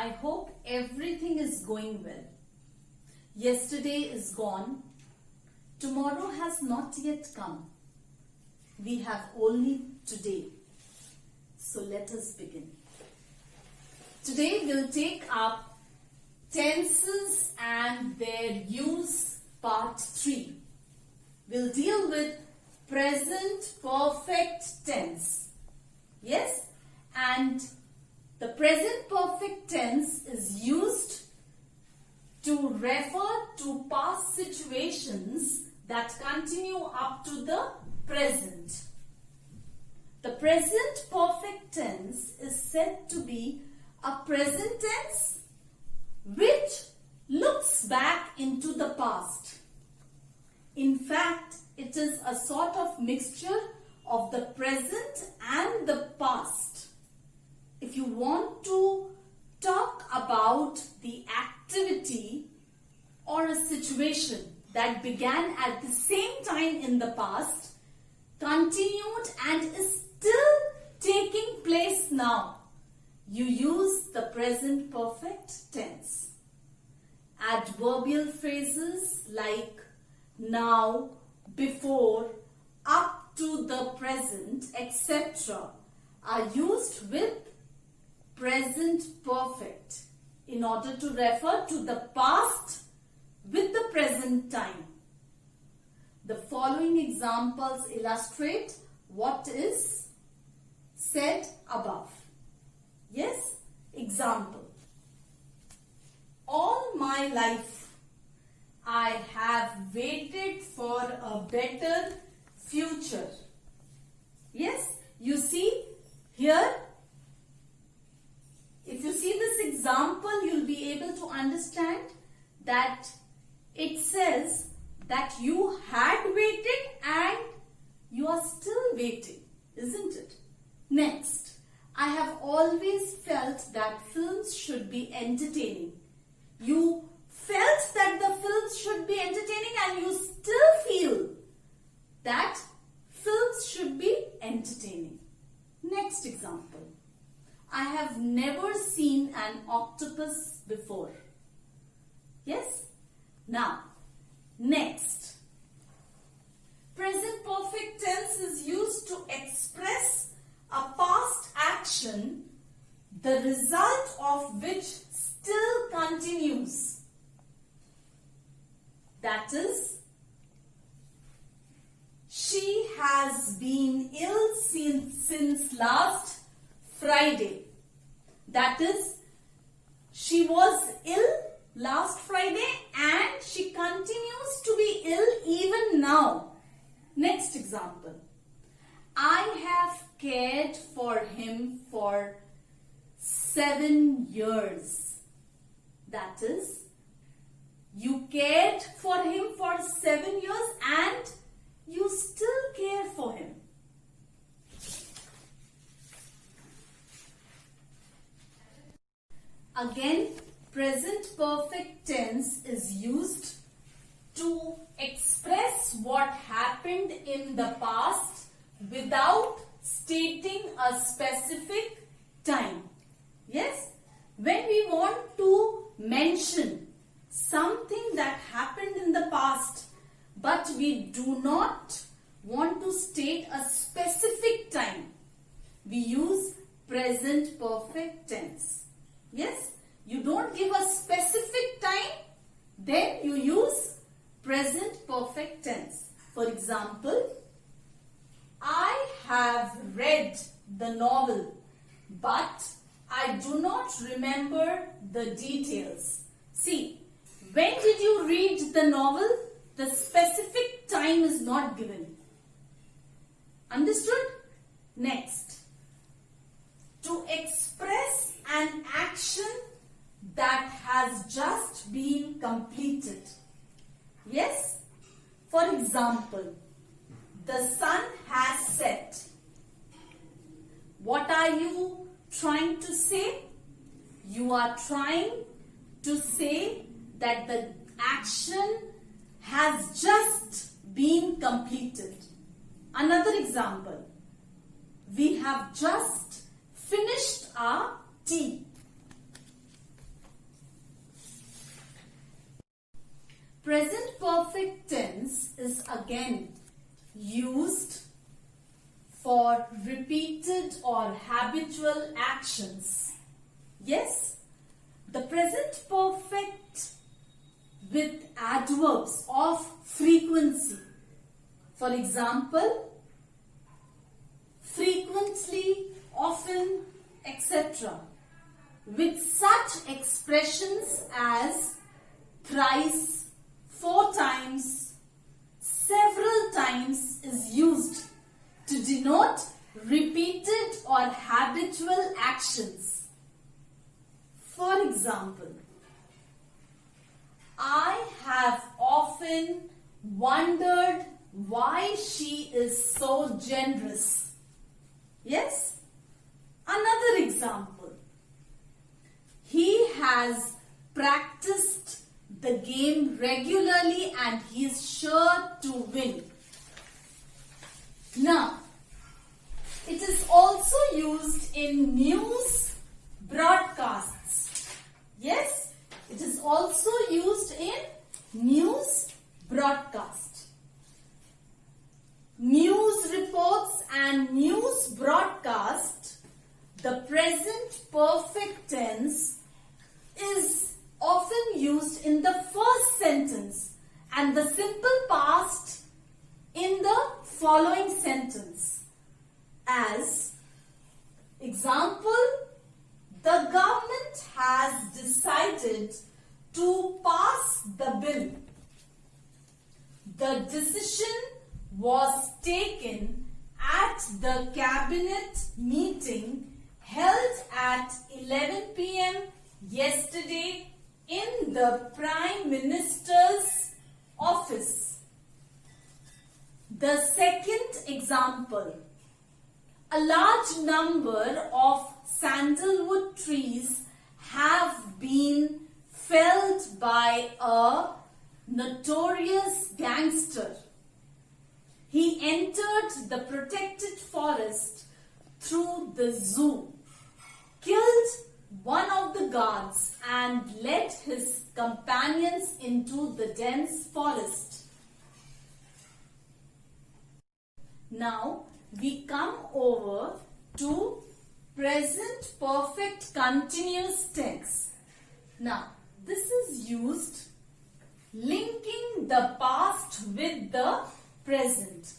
I hope everything is going well. Yesterday is gone. Tomorrow has not yet come. We have only today. So let us begin. Today we'll take up tenses and their use, part 3. We'll deal with present perfect tense. Yes? And the present perfect tense is used to refer to past situations that continue up to the present. The present perfect tense is said to be a present tense which looks back into the past. In fact, it is a sort of mixture of the present and the past. If you want to talk about the activity or a situation that began at the same time in the past, continued and is still taking place now, you use the present perfect tense. Adverbial phrases like now, before, up to the present, etc. are used with present perfect in order to refer to the past with the present time. The following examples illustrate what is said above. Yes? Example. All my life I have waited for a better future. Yes? You see here, if you see this example, you'll be able to understand that it says that you had waited and you are still waiting, isn't it? Next, I have always felt that films should be entertaining. You felt that the films should be entertaining and you still feel that films should be entertaining. Next example. I have never seen an octopus before. Yes? Now, next. Present perfect tense is used to express a past action, the result of which still continues. That is, she has been ill since last Friday. That is, she was ill last Friday and she continues to be ill even now. Next example. I have cared for him for 7 years. That is, you cared for him for 7 years and you still care for him. Again, present perfect tense is used to express what happened in the past without stating a specific time. Yes? When we want to mention something that happened in the past, but we do not want to state a specific time, we use present perfect tense. Yes? You don't give a specific time, then you use present perfect tense. For example, I have read the novel, but I do not remember the details. See, when did you read the novel? The specific time is not given. Understood? Next. To express an action that has just been completed. Yes? For example, the sun has set. What are you trying to say? You are trying to say that the action has just been completed. Another example. We have just finished our tea. present perfect tense is again used for repeated or habitual actions. Yes, the present perfect with adverbs of frequency. For example, frequently, often, etc. With such expressions as thrice, 4 times, several times is used to denote repeated or habitual actions. For example, I have often wondered why she is so generous. Yes? Another example. He has practiced the game regularly and he is sure to win. Now, it is also used in news broadcasts. Yes, it is also used in news broadcast. News reports and news broadcast, the present perfect tense is often used in the first sentence and the simple past in the following sentence. As example, the government has decided to pass the bill. The decision was taken at the cabinet meeting held at 11 p.m. yesterday in the Prime Minister's office. The second example. A large number of sandalwood trees have been felled by a notorious gangster. He entered the protected forest through the zoo, killed one of the guards and led his companions into the dense forest. Now we come over to present perfect continuous tense. Now this is used linking the past with the present.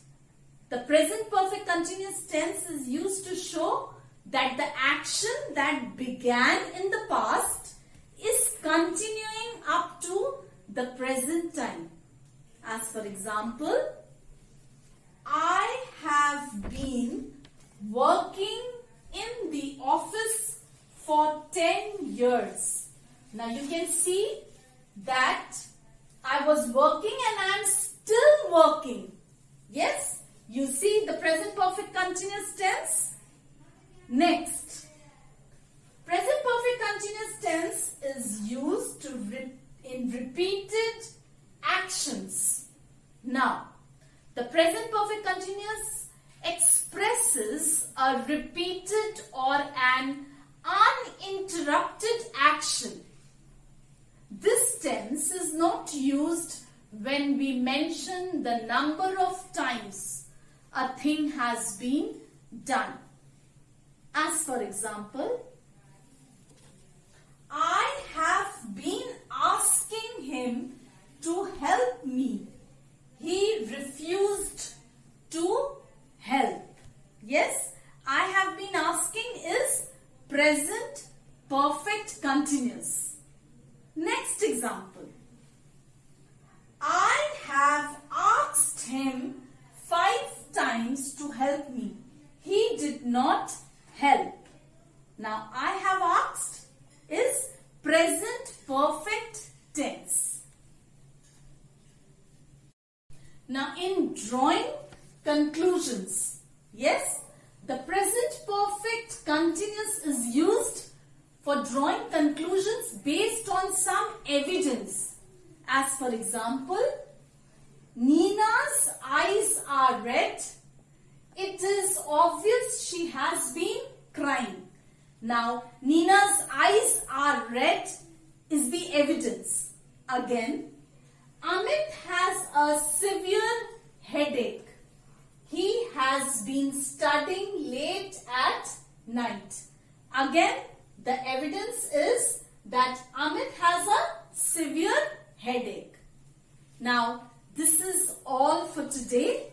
The present perfect continuous tense is used to show that the action that began in the past is continuing up to the present time. As for example, I have been working in the office for 10 years. Now you can see that I was working and I am still working. Yes, you see the present perfect continuous tense. Next, present perfect continuous tense is used in repeated actions. Now, the present perfect continuous expresses a repeated or an uninterrupted action. This tense is not used when we mention the number of times a thing has been done. As for example, I have been asking him to help me. He refused to help. Yes, I have been asking is present perfect continuous. Next example. I have asked him 5 times to help me. He did not help. Now, I have asked is present perfect tense. Now, in drawing conclusions, yes, the present perfect continuous is used for drawing conclusions based on some evidence. As for example, Nina's eyes are red. It is obvious she has been crying. Now, Nina's eyes are red is the evidence. Again, Amit has a severe headache. He has been studying late at night. Again, the evidence is that Amit has a severe headache. Now, this is all for today.